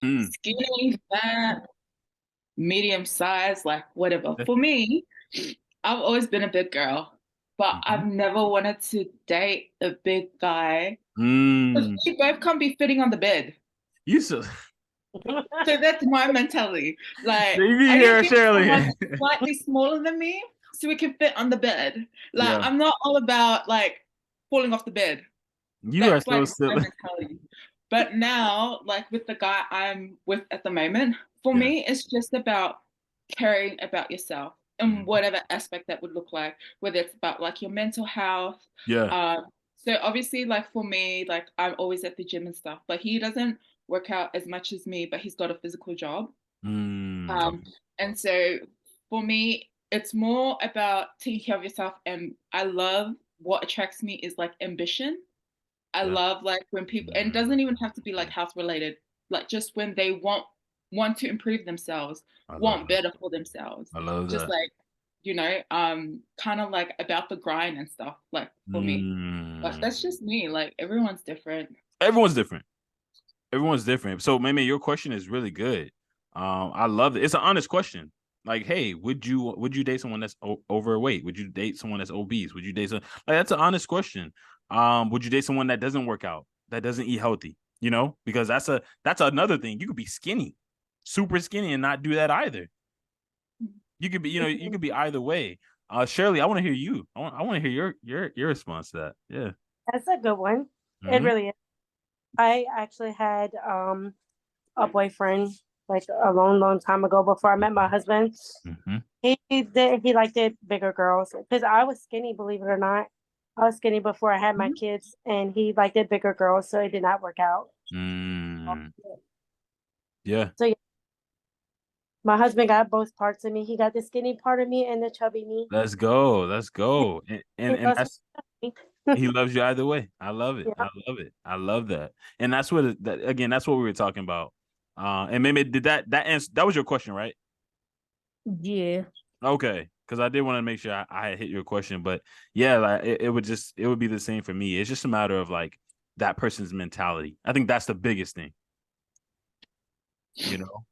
Mm. Skinny, fat, medium size, like whatever. For me, I've always been a big girl, but Mm-hmm. I've never wanted to date a big guy because Mm. we both can't be fitting on the bed. You so So that's my mentality. Like, you I need hear to be with someone Shirley. slightly smaller than me so we can fit on the bed. Like, Yeah, I'm not all about like falling off the bed. you are That's so like my silly. mentality. But now, like with the guy I'm with at the moment, for Yeah. me, it's just about caring about yourself in Mhm. whatever aspect that would look like, whether it's about like your mental health. Yeah. So obviously, like for me, like I'm always at the gym and stuff, but he doesn't work out as much as me, but he's got a physical job. Mm. Um, Okay. and so for me, it's more about taking care of yourself. And I love what attracts me is like ambition. I Yeah. love like when people, and it doesn't even have to be like Mm. health related, like just when they want to improve themselves, I love want that. better for themselves. I love Just that. like, kind of like about the grind and stuff, like for me. But Mm. that's just me. Like everyone's different. Everyone's different. Everyone's different. So, maybe your question is really good. I love it. It's an honest question. Like, hey, would you date someone that's overweight? Would you date someone that's obese? Would you date like that's an honest question. Would you date someone that doesn't work out, that doesn't eat healthy? Because that's another thing. You could be skinny, super skinny, and not do that either. You could be, you could be either way. Shirley, I want to hear you. I want to hear your response to that. Yeah. That's a good one. It Hmm. really is. I actually had a boyfriend like a long, long time ago before I met my husband. Hmm. He liked it bigger girls because I was skinny, believe it or not. I was skinny before I had my kids, and he liked it bigger girls, so it did not work out. Mm. Yeah. So yeah, my husband got both parts of me. He got the skinny part of me and the chubby me. Let's go. Let's go. And and, He and loves that's me. he loves you either way. I love it. I Yeah. love it. I love that. And that's that again, that's what we were talking about. And maybe did that answer that was your question, right? Yeah. Okay. Because I did want to make sure I had hit your question. But yeah, like it would be the same for me. It's just a matter of like that person's mentality. I think that's the biggest thing,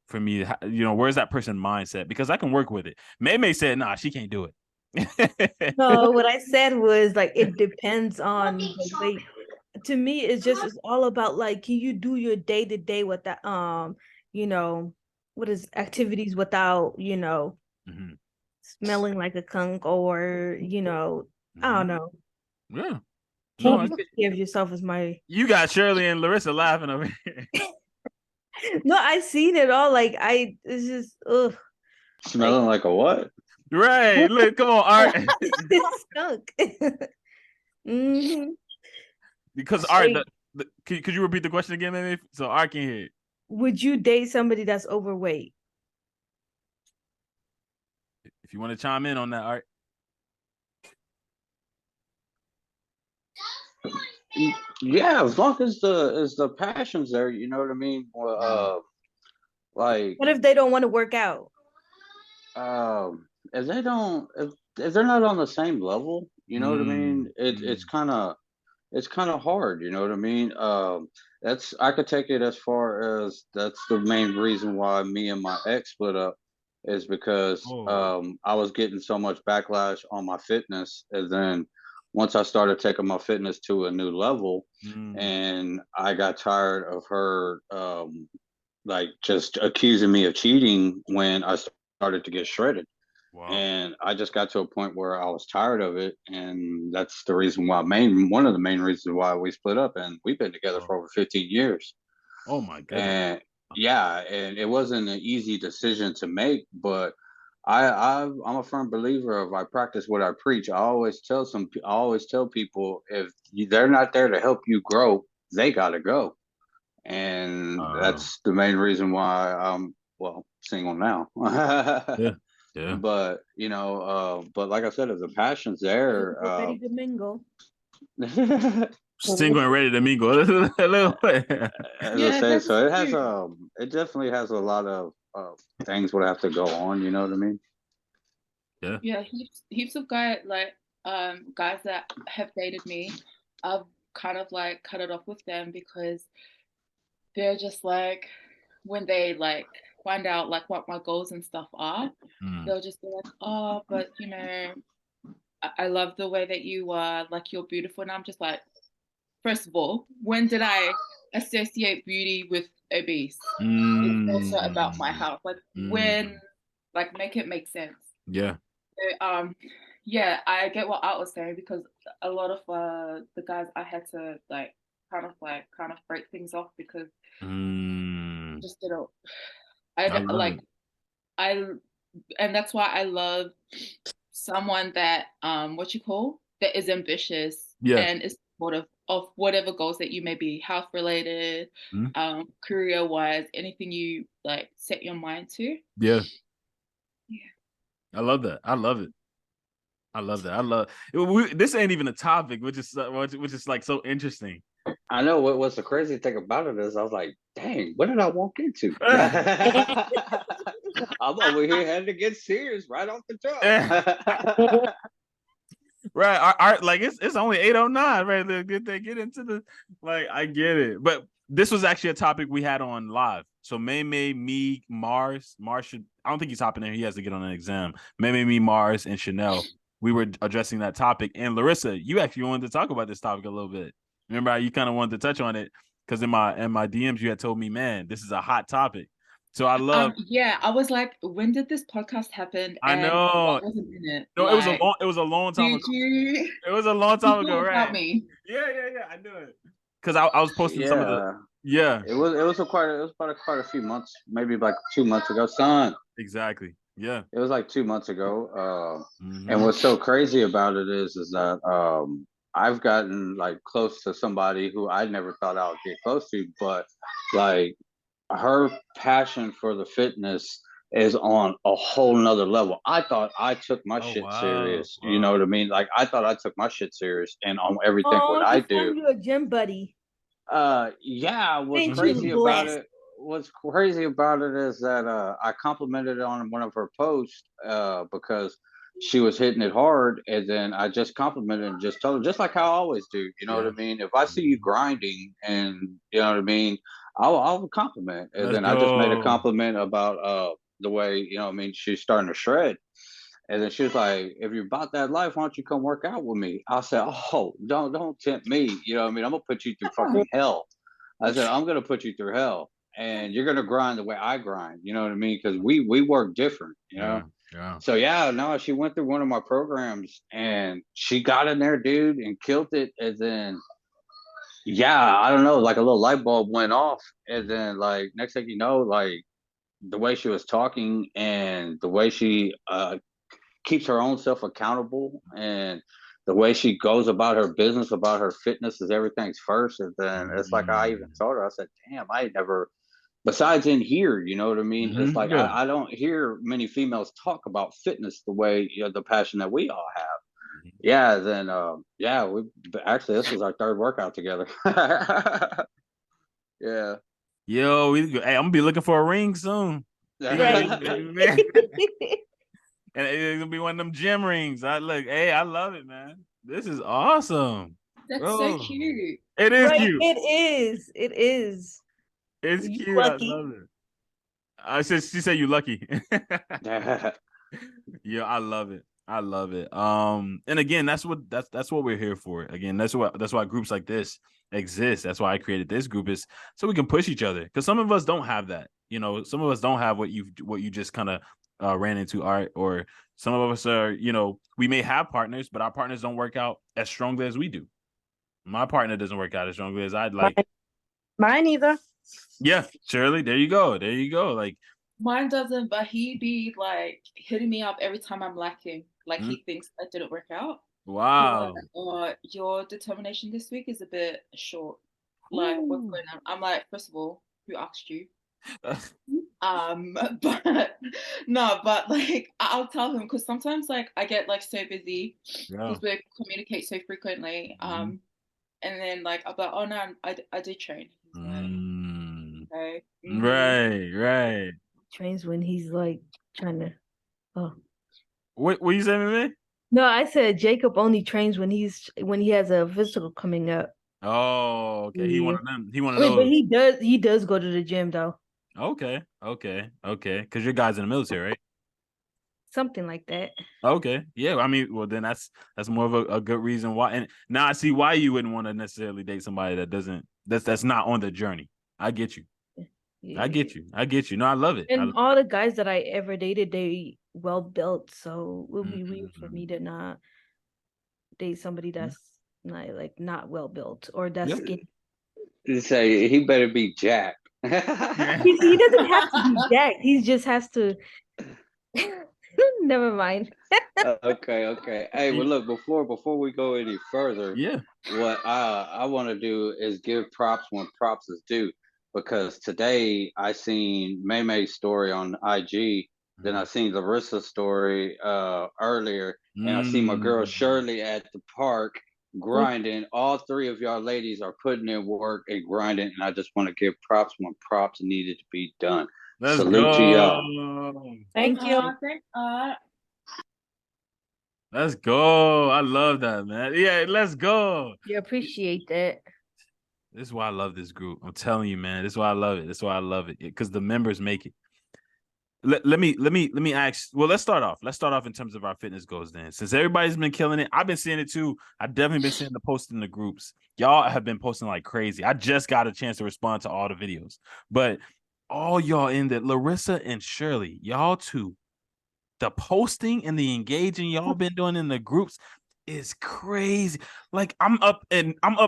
for me. Where's that person mindset? Because I can work with it. MayMay said, nah, she can't do it. No, what I said was like it depends on the weight. To me, it's all about like can you do your day to day with that you know, what is activities without, Hmm. smelling like a skunk or, I Hmm. don't know. Yeah. Can No, you take care of yourself as my you got Shirley and Larissa laughing over here. No, I seen it all. Like it's just ugh. Like Smelling like a what? Right. Look, come on, Art. skunk. Hmm. Because Art, Like, could you repeat the question again, maybe? So Art can hear it. would you date somebody that's overweight? If you want to chime in on that, Art. Yeah, as long as the passion's there, you know what I mean. Well, like What if they don't want to work out? if they don't, if they're not on the same level, you know what I mean. Mm, It's mm, kind of hard, you know what I mean. That's I could take it as far as that's the main reason why me and my ex split up is because oh. I was getting so much backlash on my fitness, and then once I started taking my fitness to a new level, Mm, and I got tired of her like just accusing me of cheating when I started to get shredded. wow. And I just got to a point where I was tired of it, and that's the reason why one of the main reasons why we split up, and we've been together Oh, for over 15 years. oh my goodness. And yeah, and it wasn't an easy decision to make, but I'm a firm believer of I practice what I preach. I always tell people if they're not there to help you grow, they gotta go, and Uh, that's the main reason why I'm well single now. yeah, yeah. But but like I said, if the passion's there, Single, ready to mingle. Single and ready to mingle. A little bit. as I Yeah, say, that's so it has true. it definitely has a lot of things would have to go on. You know what I mean? Yeah. Yeah, heaps of guys that have dated me, I've kind of like cut it off with them because they're just like when they like find out like what my goals and stuff are, they'll just be like, oh, but you know, I love the way that you are, like you're beautiful. And I'm just like, first of all, when did I associate beauty with obese? It's also about my health. Like when, like make it make sense. Yeah. So, yeah, I get what Art was saying because a lot of the guys I had to kind of break things off because just didn't. I I don't- love like it. I, and that's why I love someone that that is ambitious Yeah. and is supportive of whatever goals that you may be health related, career wise, anything you like set your mind to. Yeah. Yeah. I love that. I love it. I love that. This ain't even a topic, which is like so interesting. I know what's the crazy thing about it is I was like, dang, what did I walk into? I'm over here having to get serious right off the jump. Right. Like it's only 8:09, right? They get into the like I get it. But this was actually a topic we had on live. So MayMay, me, Mars should, I don't think he's hopping in. He has to get on an exam. MayMay, me, Mars, and Chanel. We were addressing that topic. And Larissa, you actually wanted to talk about this topic a little bit. Remember how you kind of wanted to touch on it? Because in my DMs, you had told me, man, this is a hot topic. So I love. Yeah, I was like, when did this podcast happen? I And know. what wasn't in it? No, Like, it was a long time did ago. you? It was a long time You ago, thought right? about me. Yeah. I knew it. Because I was posting some of the. Yeah. It was quite a few months, maybe like 2 months ago, son. Exactly. Yeah. It was like 2 months ago. And what's so crazy about it is that I've gotten like close to somebody who I never thought I would get close to, but like her passion for the fitness is on a whole nother level. I thought I took my shit serious. You know what I mean? Like I thought I took my shit serious and on everything what I do. You a gym buddy. Yeah, What's crazy about it is that I complimented on one of her posts because she was hitting it hard, and then I just complimented and just told her, just like how I always do, you know what I mean? If I see you grinding and you know what I mean, I'll compliment. And Let's then I just made a go. compliment about the way, you know what I mean, she's starting to shred. And then she was like, if you're about that life, why don't you come work out with me? I said, oh, don't tempt me. You know what I mean? I'm going to put you through fucking hell. I said, I'm going to put you through hell. And you're going to grind the way I grind. You know what I mean? Because we work different, you know? Yeah. So, yeah, no, she went through one of my programs and she got in there, dude, and killed it. And then, yeah, I don't know, like a little light bulb went off. And then, like, next thing you know, like, the way she was talking and the way she keeps her own self accountable and the way she goes about her business, about her fitness is everything's first. And then it's like I even told her, I said, damn, I never, besides in here, you know what I mean? It's like I don't hear many females talk about fitness the way, you know, the passion that we all have. Yeah, then we actually this was our third workout together. Yeah. Yo, hey, I'm gonna be looking for a ring soon. Right. And it's gonna be one of them gym rings. I love it, man. This is awesome. That's so cute. It is cute. It is. It's You cute. lucky. I love it. She said you lucky. Yeah, I love it. And again, that's what we're here for. Again, that's why groups like this exist. That's why I created this group, is so we can push each other. Because some of us don't have that. You know, some of us don't have what you just kind of ran into, Art, or some of us are, you know, we may have partners, but our partners don't work out as strongly as we do. My partner doesn't work out as strongly as I'd like. Mine either. Yeah, Shirley, there you go. Like, mine doesn't, but he be like hitting me up every time I'm lacking. Like he thinks I didn't work out. Wow. Like, your determination this week is a bit short. Like, what's going on? I'm like, first of all, who asked you? But no, but like I'll tell him, because sometimes like I get like so busy because we communicate so frequently. And then like I'll be like, oh no, I did train. He's like, okay. Right. Trains when he's like trying to. Oh, what you saying to me? No, I said Jacob only trains when he has a physical coming up. Oh, okay. He one of them. He one of Wait, those. but he does go to the gym though. Okay. Because your guys in the military, right? Something like that. Okay. Yeah. I mean, well, then that's more of a good reason why. And now I see why you wouldn't want to necessarily date somebody that's not on the journey. I get you. I Yeah. get you. I get you. No, I love it. And all the guys that I ever dated, they well built, so it would be weird for me to not date somebody that's not well built or that's skinny. You say he better be jacked. He doesn't have to be jacked. He just has to. Never mind. Okay. Hey, well, look, before we go any further, Yeah. what I want to do is give props when props is due, because today I seen MayMay's story on IG, then I seen Larissa's story earlier, and I see my girl Shirley at the park grinding. All three of y'all ladies are putting in work and grinding, and I just want to give props when props needed to be done. Let's Salute go. to y'all. Thank you. Let's go. I love that, man. Yeah, let's go. You appreciate that. This is why I love this group. I'm telling you, man. This is why I love it. This is why I love it. Because the members make it. Let me ask. Well, let's start off. Let's start off in terms of our fitness goals then. Since everybody's been killing it, I've been seeing it too. I've definitely been seeing the post in the groups. Y'all have been posting like crazy. I just got a chance to respond to all the videos. But all y'all in there, Larissa and Shirley, y'all two, the posting and the engaging y'all been doing in the groups is crazy. Like I'm up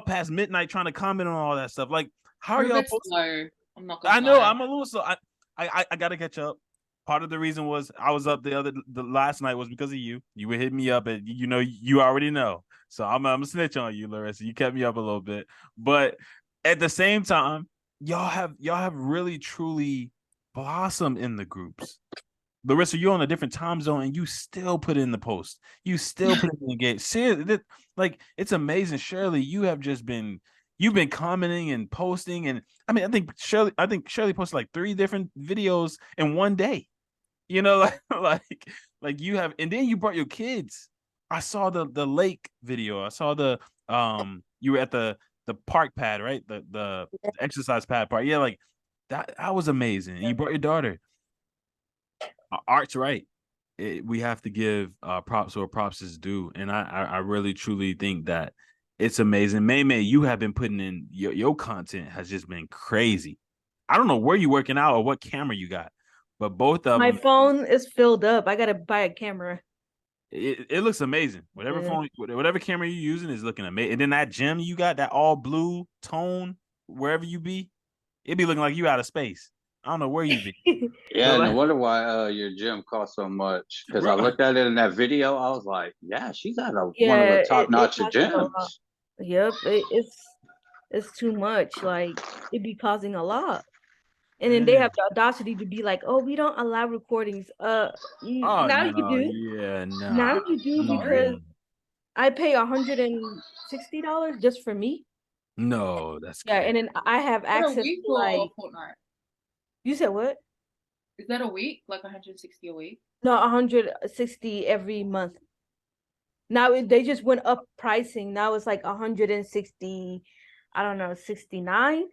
past midnight trying to comment on all that stuff. Like, how are y'all slow. I'm not I know I'm a little slow. I gotta catch up. Part of the reason was I was up the last night was because of you. You would hit me up, and you already know. So I'm a snitch on you, Larissa. You kept me up a little bit, but at the same time, y'all have really truly blossomed in the groups. Larissa, you're on a different time zone, and you still put in the post. You still put in the game. Seriously, like it's amazing. Shirley, you've been commenting and posting, and I mean, I think Shirley posted like 3 different videos in one day. Like you have, and then you brought your kids. I saw the lake video. I saw the you were at the park pad, right? The exercise pad part. Yeah, like that was amazing. And you brought your daughter. Art's right. We have to give props where props is due, and I really truly think that it's amazing. MayMay, you have been putting in your content has just been crazy. I don't know where you're working out or what camera you got, but both of My them, phone is filled up. I gotta buy a camera. it looks amazing. Whatever camera you're using is looking amazing. And then that gym you got, that all blue tone, wherever you be, it be looking like you out of space. I don't know where you be. Yeah, no wonder why your gym costs so much. Because I looked at it in that video, I was like, yeah, she's at one of the top-notch gyms. Yep, it's too much. Like it be causing a lot. And then they have the audacity to be like, "Oh, we don't allow recordings." Now you do. Yeah, no. Now you do because I pay $160 just for me. No, that's crazy. And then I have access to like. Fortnite? You said what? Is that a week? Like 160 a week? No, 160 every month. Now they just went up pricing. Now it's like 160. I don't know, 69.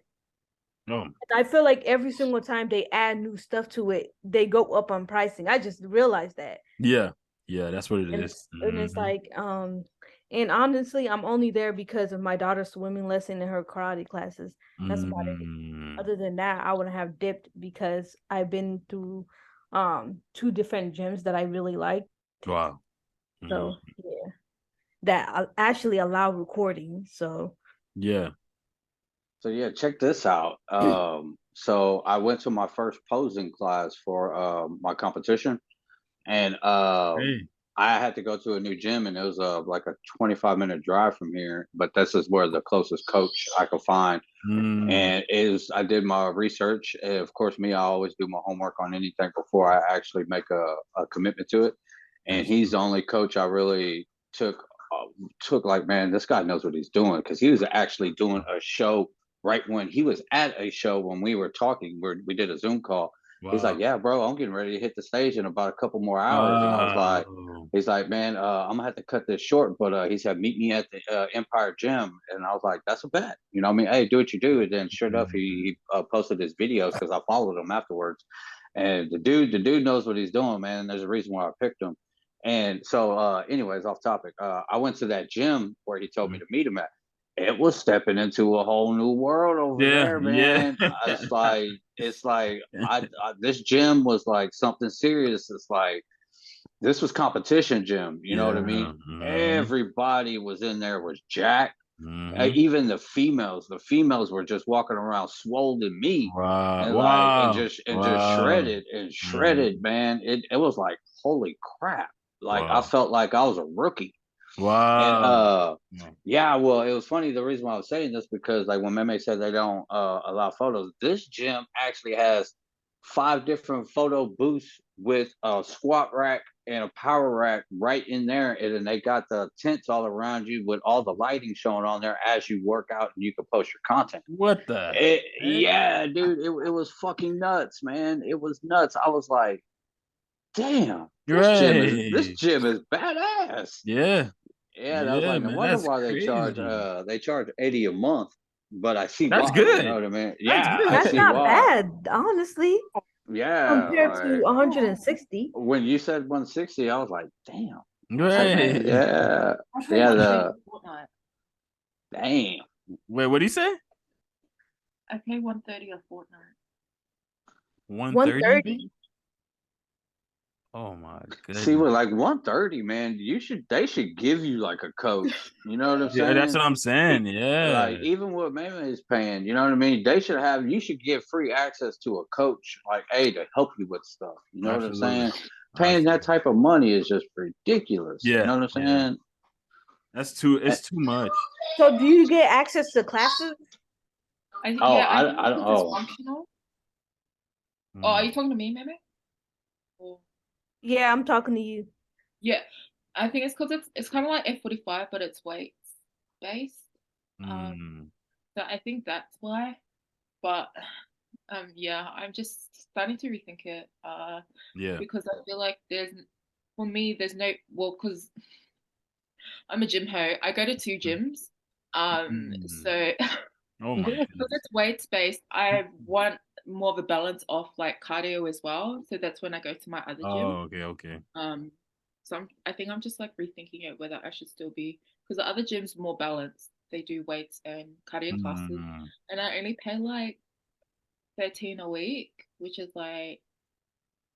No. I feel like every single time they add new stuff to it, they go up on pricing. I just realized that. Yeah, that's what it is. And it's like, and honestly, I'm only there because of my daughter's swimming lesson and her karate classes. That's about it. Other than that, I wouldn't have dipped because I've been through 2 different gyms that I really like. Wow. So yeah, that actually allow recording. So yeah. So yeah, check this out. So I went to my first posing class for my competition, and I had to go to a new gym, and it was like a 25-minute drive from here. But this is where the closest coach I could find. And I did my research. And of course, I always do my homework on anything before I actually make a commitment to it. And he's the only coach I really took like, man, this guy knows what he's doing, because he was actually doing a show right when he was at a show when we were talking. We did a Zoom call, He's like, yeah, bro, I'm getting ready to hit the stage in about a couple more hours. And I was like, he's like, man, I'm gonna have to cut this short. But he said, meet me at the Empire Gym. And I was like, that's a bet. You know what I mean? Hey, do what you do. And then sure enough, he posted his videos because I followed him afterwards. And the dude knows what he's doing, man. And there's a reason why I picked him. And so, anyways, off topic. I went to that gym where he told me to meet him at. It was stepping into a whole new world over there, man. It's like this gym was like something serious. It's like this was competition gym. You know what I mean? Everybody was in there was jacked. Even the females were just walking around swollen meat and just shredded, man. It was like, holy crap. Like I felt like I was a rookie. Wow. And yeah, well, it was funny. The reason why I was saying this because like when MayMay said they don't allow photos, this gym actually has 5 different photo booths with a squat rack and a power rack right in there, and then they got the tents all around you with all the lighting showing on there as you work out, and you can post your content. What the? Yeah, dude, it was fucking nuts, man. It was nuts. I was like, damn, this gym is badass. Yeah. Yeah, that was like, no wonder why they charge 80 a month. But I see that's why. good. You know what I mean? Yeah, that's not bad, honestly. Yeah, compared to 160. When you said 160, I was like, damn. Right. Yeah. Yeah. Damn. Wait, what did he say? I pay 130 a fortnight. 130? Oh my goodness. See, with like 130, man, they should give you like a coach. You know what I'm saying? Yeah, that's what I'm saying. Yeah. Like even what MayMay is paying, you know what I mean? You should give free access to a coach, like, hey, to help you with stuff. You know what I'm saying? Paying that type of money is just ridiculous. Yeah. You know what I'm saying? It's too much. So do you get access to classes? I don't know. Functional. Oh, are you talking to me, MayMay? Yeah, I'm talking to you. Yeah, I think it's because it's kind of like F45, but it's weights based. So I think that's why. But yeah, I'm just starting to rethink it. Because I feel like there's no because I'm a gym ho. I go to 2 gyms. So because it's weights based, I want more of a balance of like cardio as well. So that's when I go to my other gym. Oh, okay. So I think I'm just like rethinking it whether I should still be, because the other gym's more balanced. They do weights and cardio classes, and I only pay like 13 a week, which is like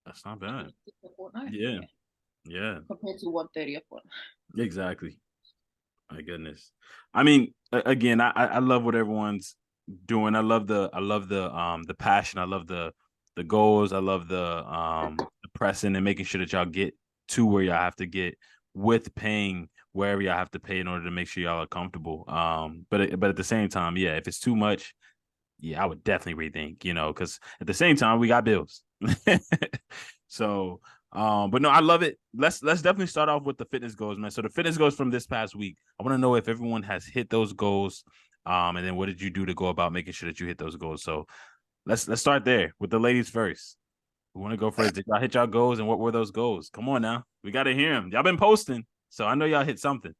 that's not bad. A fortnight. Yeah. Compared to 130 a fortnight. Exactly. My goodness. I mean, again, I love what everyone's doing. I love the passion. I love the goals. I love the pressing and making sure that y'all get to where y'all have to get with paying wherever y'all have to pay in order to make sure y'all are comfortable. But at the same time, yeah, if it's too much, yeah, I would definitely rethink, because at the same time we got bills. So but no, I love it. Let's definitely start off with the fitness goals, man. So the fitness goals from this past week, I want to know if everyone has hit those goals. And then what did you do to go about making sure that you hit those goals? So let's start there with the ladies first. We want to go first. Did y'all hit y'all goals, and what were those goals? Come on now. We got to hear them. Y'all been posting, so I know y'all hit something.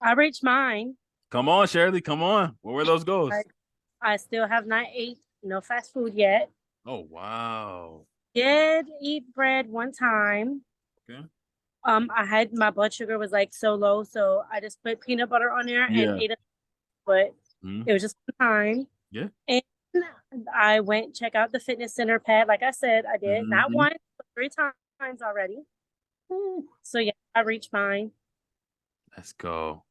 I reached mine. Come on, Shirley. Come on. What were those goals? I still have not ate no fast food yet. Oh, wow. Did eat bread one time. Okay. I had my blood sugar was like so low, so I just put peanut butter on there and ate it. But it was just one time. Yeah. And I went check out the fitness center pad. Like I said, I did not once, but 3 times already. So yeah, I reached mine. Let's go.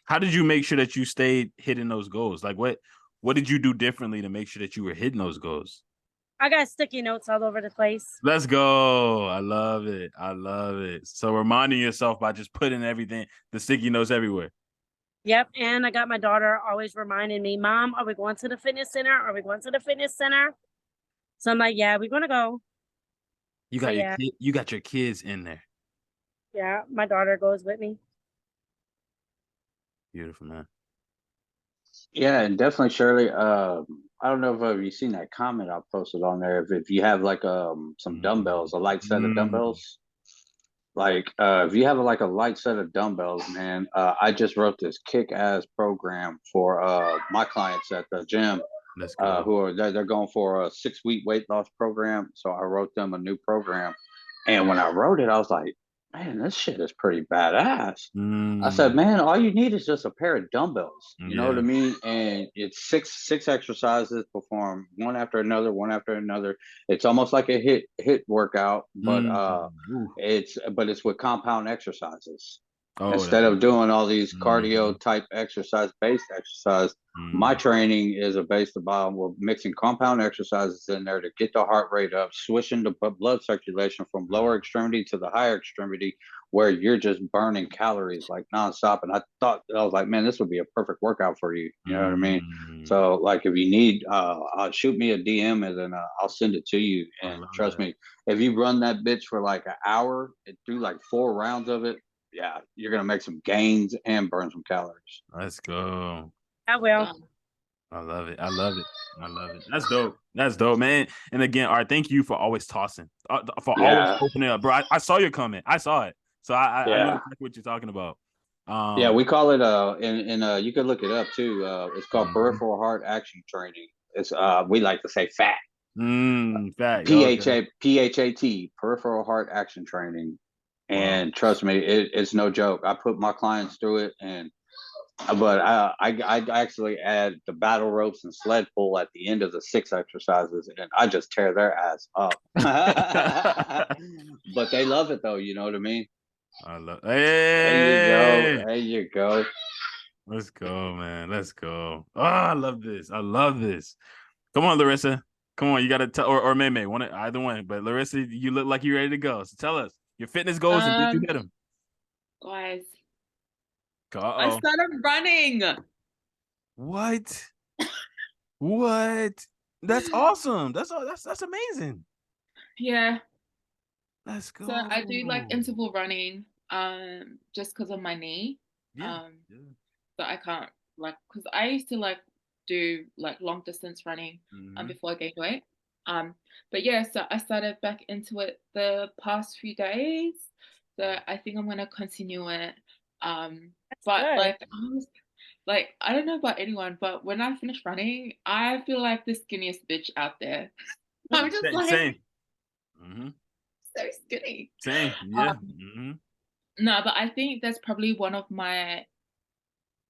How did you make sure that you stayed hitting those goals? Like what did you do differently to make sure that you were hitting those goals? I got sticky notes all over the place. Let's go. I love it. So reminding yourself by just putting the sticky notes everywhere. Yep. And I got my daughter always reminding me, Mom, are we going to the fitness center? Are we going to the fitness center? So I'm like, yeah, we're going to go. You got you got your kids in there. Yeah. My daughter goes with me. Beautiful, man. Yeah, and definitely, Shirley. I don't know if you've seen that comment I posted on there. If you have like some dumbbells, a light set of Mm. dumbbells, like if you have like a light set of dumbbells, man, I just wrote this kick-ass program for my clients at the gym, Let's go. who are they're going for a 6 week weight loss program. So I wrote them a new program, and when I wrote it, I was like, man, this shit is pretty badass. I said, Mm. man, all you need is just a pair of dumbbells. You know what I Yeah. mean? And it's six exercises performed one after another, one after another. It's almost like a hit workout, but Mm. Ooh. it's with compound exercises. Oh, that's Instead of doing all these mm. cardio type exercise based exercise, my Mm. training is based about we're mixing compound exercises in there to get the heart rate up, switching the blood circulation from lower extremity to the higher extremity, where you're just burning calories like nonstop. And I was like, man, this would be a perfect workout for you. You know what I mean? Mm. So like, if you need, shoot me a DM and then I'll send it to you. I And love trust that. me, if you run that bitch for like an hour and do like 4 rounds of it, yeah, you're gonna make some gains and burn some calories. Let's go. I will. I love it. I love it. I love it. That's dope. That's dope, man. And again, all right, thank you for always tossing, for always Yeah, opening up, bro. I saw your comment. I saw it, so I know yeah, exactly what you're talking about. yeah. We call it you can look it up too. It's called Mhm. peripheral heart action training. It's we like to say FAT. Fact. Okay. PHAT, peripheral heart action training. Wow. And trust me, it's no joke. I put my clients through it, and but I actually add the battle ropes and sled pull at the end of the 6 exercises, and I just tear their ass up. But they love it though. You know what I mean? I love. There you go. Hey, There you go. let's go, man. Let's go. Oh, I love this. I love this. Come on, Larissa. Come on, you gotta tell or MayMay, either one. But Larissa, you look like you're ready to go. So tell us your fitness goals and did you Um, hit them? guys, I Uh-oh. started running. What? What? That's awesome. That's amazing. Yeah. Let's So I do like go. interval running, just because of my knee. Yeah. Um, Yeah. so I can't like because I used to like do like long distance running Mm-hmm. before I gained weight. Um, but yeah, so I started back into it the past few days. So I think I'm gonna continue it. That's But good. like I don't know about anyone, but when I finish running, I feel like the skinniest bitch out there. I'm just Same. like Same. Mm-hmm. so skinny. Same. Yeah. Um, Mm-hmm. no, but I think that's probably one of my.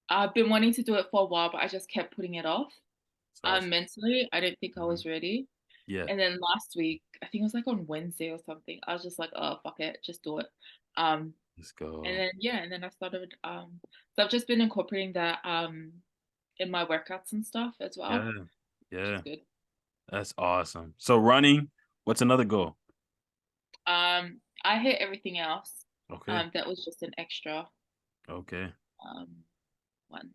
I've been wanting to do it for a while, but I just kept putting it off. It's awesome. Mentally, I didn't think I Mm-hmm. was ready. Yeah. And then last week, I think it was like on Wednesday or something. I was just like, oh fuck it, just do it. Um, Let's and go. then yeah, and then I started. So I've just been incorporating that in my workouts and stuff as well, Yeah. which is Yeah. good. That's awesome. So running, what's another goal? I hit everything else. Okay. That was just an extra Okay. um one.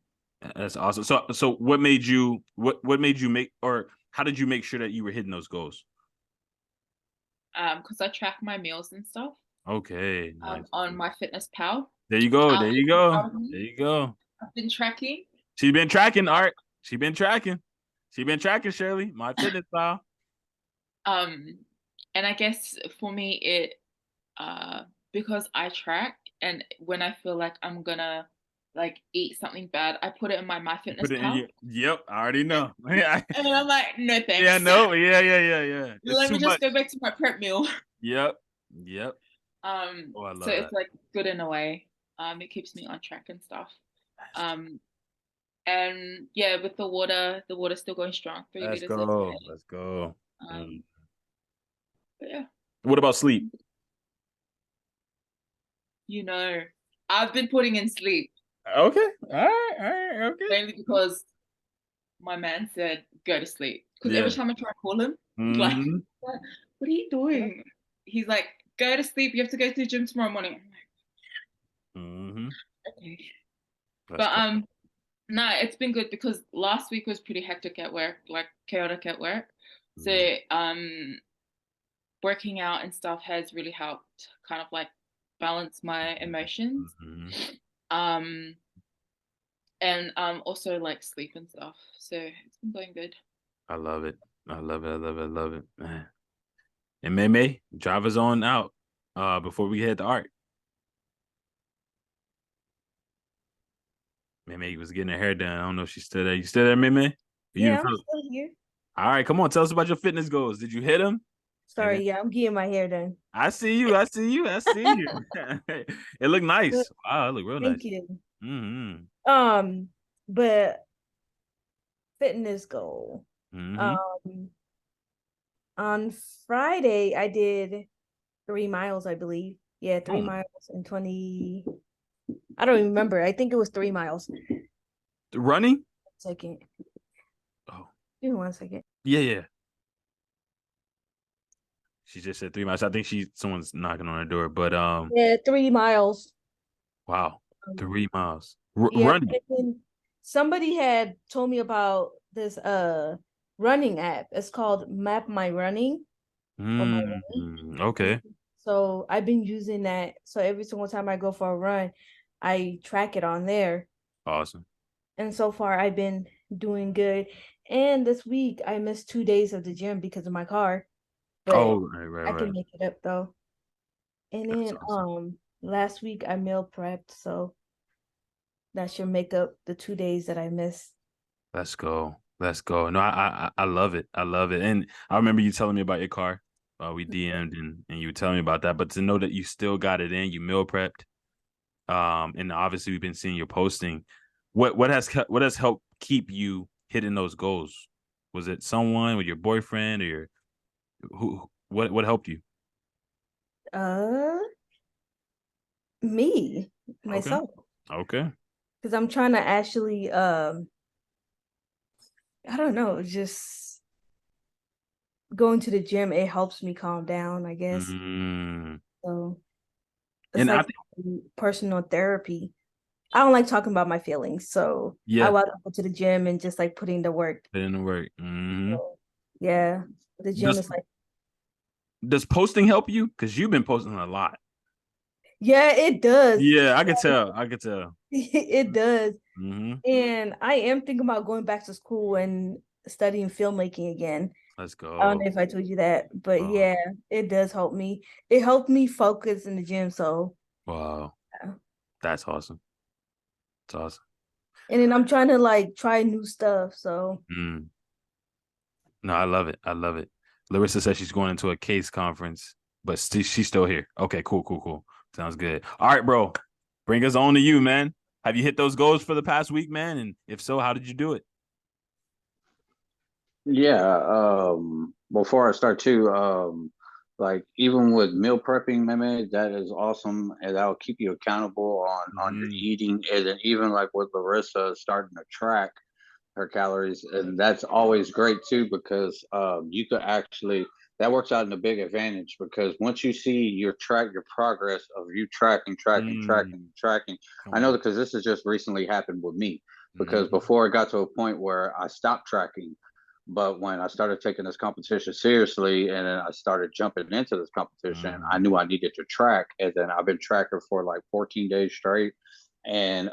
That's awesome. So what made you make or how did you make sure that you were hitting those goals? Because I track my meals and stuff Okay, nice. on my Fitness Pal. There you go. There If you you go. follow me, There you go. I've been tracking. She's been tracking, Art. She been tracking. She been tracking, Shirley. My fitness pal. Um, and I guess for me, it because I track, and when I feel like I'm gonna like eat something bad, I put it in my Put it in MyFitnessPal, your. Yep, I already know. Yeah, and I'm like, no yeah, thanks. no, yeah. It's Let too me just much. go back to my prep meal. Yep, yep. Oh, I So love it's that. like good in a way. It keeps me on track and stuff. Um, and yeah, with the water's still going strong, three Let's liters a day. go. Let's go. Um, but yeah, What about sleep? you know, I've been putting in sleep Okay. All right. Okay. mainly because my man said go to sleep. Because every Yeah. time I try to call him, he's like, Mm-hmm. what are you doing? He's like, go to sleep. You have to go to the gym tomorrow morning. I'm Mm-hmm. like, okay. Let's But go. no, it's been good because last week was pretty hectic at work, like chaotic at work. So Mm-hmm. working out and stuff has really helped kind of like balance my emotions. Mm-hmm. Um and also like sleep and stuff. So it's been going good. I love it. I love it. I love it. I love it, man. And MayMay, drive us on out before we head to art. MayMay was getting her hair done. I don't know if she's still there. You still there, MayMay? Yeah, I'm still here. All right, come on. Tell us about your fitness goals. Did you hit them? Sorry, yeah, I'm getting my hair done. I see you. I see you. I see you. It looked nice. Wow, it looked real nice. Thank you. Mm-hmm. But fitness goal. On Friday, I did 3 miles, I believe. Yeah, 3 miles and 20. I don't even remember. I think it was 3 miles. Running? 1 second. Oh. Give me 1 second. Yeah. She just said 3 miles. I think someone's knocking on her door, but yeah, 3 miles. Wow. 3 miles. Yeah, running. Somebody had told me about this running app. It's called Map My Running. Okay. So I've been using that. So every single time I go for a run, I track it on there. Awesome. And so far I've been doing good. And this week I missed 2 days of the gym because of my car. But right. I can make it up though. And then awesome. Last week I meal prepped, so that should make up the 2 days that I missed. Let's go. No, I love it. I love it. And I remember you telling me about your car. We DM'd and you were telling me about that. But to know that you still got it in, you meal prepped. And obviously we've been seeing your posting. What has helped keep you hitting those goals? Was it someone with your boyfriend or what helped you? Me, myself. Okay. Because I'm trying to actually I don't know, just going to the gym, it helps me calm down, I guess. So it's like personal therapy. I don't like talking about my feelings, so I want to go to the gym and just like put in the work. So, yeah, the gym is like. Does posting help you? Because you've been posting a lot. Yeah, it does. Yeah, I could tell. It does. And I am thinking about going back to school and studying filmmaking again. Let's go. I don't know if I told you that, but yeah, it does help me. It helped me focus in the gym. So wow, that's awesome. It's awesome. And then I'm trying to like try new stuff. So no, I love it. Larissa says she's going into a case conference, but she's still here. Okay, cool. Sounds good. All right, bro. Bring us on to you, man. Have you hit those goals for the past week, man? And if so, how did you do it? Yeah. Before I start too, like even with meal prepping, MayMay, that is awesome, and that'll keep you accountable on your eating. And then even like with Larissa starting to track her calories, and that's always great too, because you could actually, that works out in a big advantage, because once you see your progress of you tracking. I know, because this has just recently happened with me, because before it got to a point where I stopped tracking, but when I started taking this competition seriously and then I started jumping into this competition, I knew I needed to track. And then I've been tracking for like 14 days straight. And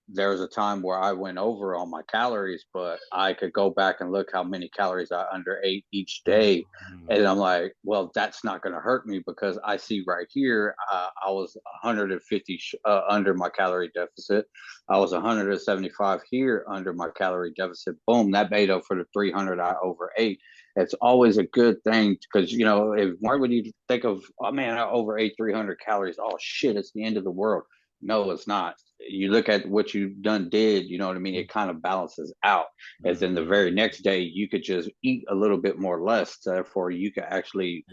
there was a time where I went over on my calories, but I could go back and look how many calories I underate each day. And I'm like, well, that's not going to hurt me, because I see right here, I was 150 under my calorie deficit. I was 175 here under my calorie deficit. Boom, that made up for the 300 I overate. It's always a good thing, because, you know, why would you think of, oh man, I overate 300 calories. Oh shit, it's the end of the world. No, it's not. You look at what you did, you know what I mean? It kind of balances out. As in the very next day, you could just eat a little bit more less. Therefore, you could actually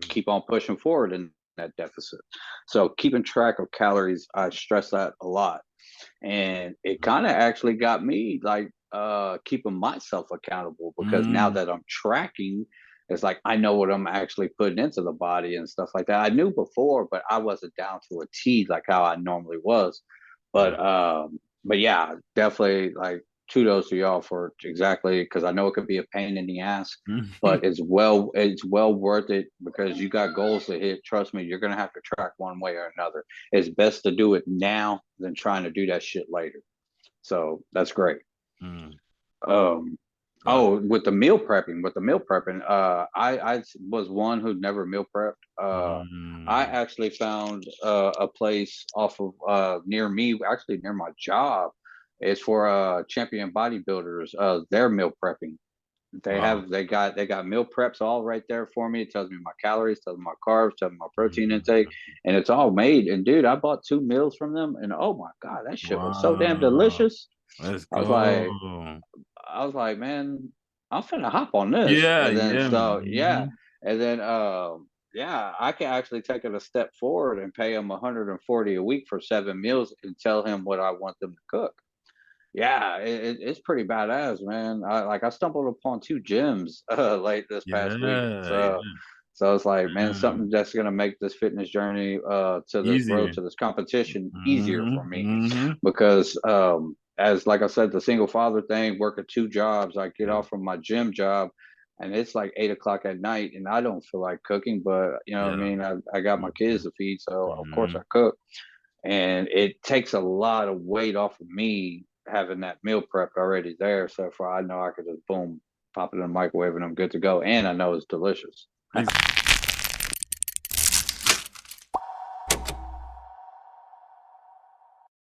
keep on pushing forward in that deficit. So keeping track of calories, I stress that a lot. And it kind of actually got me like keeping myself accountable, because now that I'm tracking, it's like I know what I'm actually putting into the body and stuff like that. I knew before, but I wasn't down to a T like how I normally was. But yeah, definitely like kudos to y'all for exactly, because I know it could be a pain in the ass, but it's well worth it, because you got goals to hit. Trust me, you're gonna have to track one way or another. It's best to do it now than trying to do that shit later. So that's great. Mm. With the meal prepping, I was one who never meal prepped. I actually found a place off of near me, actually near my job. It's for champion bodybuilders. They're meal prepping. They got meal preps all right there for me. It tells me my calories, tells me my carbs, tells me my protein intake, and it's all made. And dude, I bought 2 meals from them, and oh my god, that shit was so damn delicious. Let's I was go. like, man, I'm finna hop on this. Yeah, And then yeah. And then I can actually take it a step forward and pay him 140 a week for 7 meals and tell him what I want them to cook. Yeah, it's pretty badass, man. I stumbled upon 2 gyms late this past week. So it's like, man, something that's gonna make this fitness journey to this road to this competition easier for me. Because as like I said, the single father thing, working 2 jobs, I get off from my gym job and it's like 8 o'clock at night and I don't feel like cooking, but you know what I mean? I got my kids to feed, so of course I cook. And it takes a lot of weight off of me having that meal prepped already there. So far, I know I could just boom, pop it in the microwave and I'm good to go. And I know it's delicious.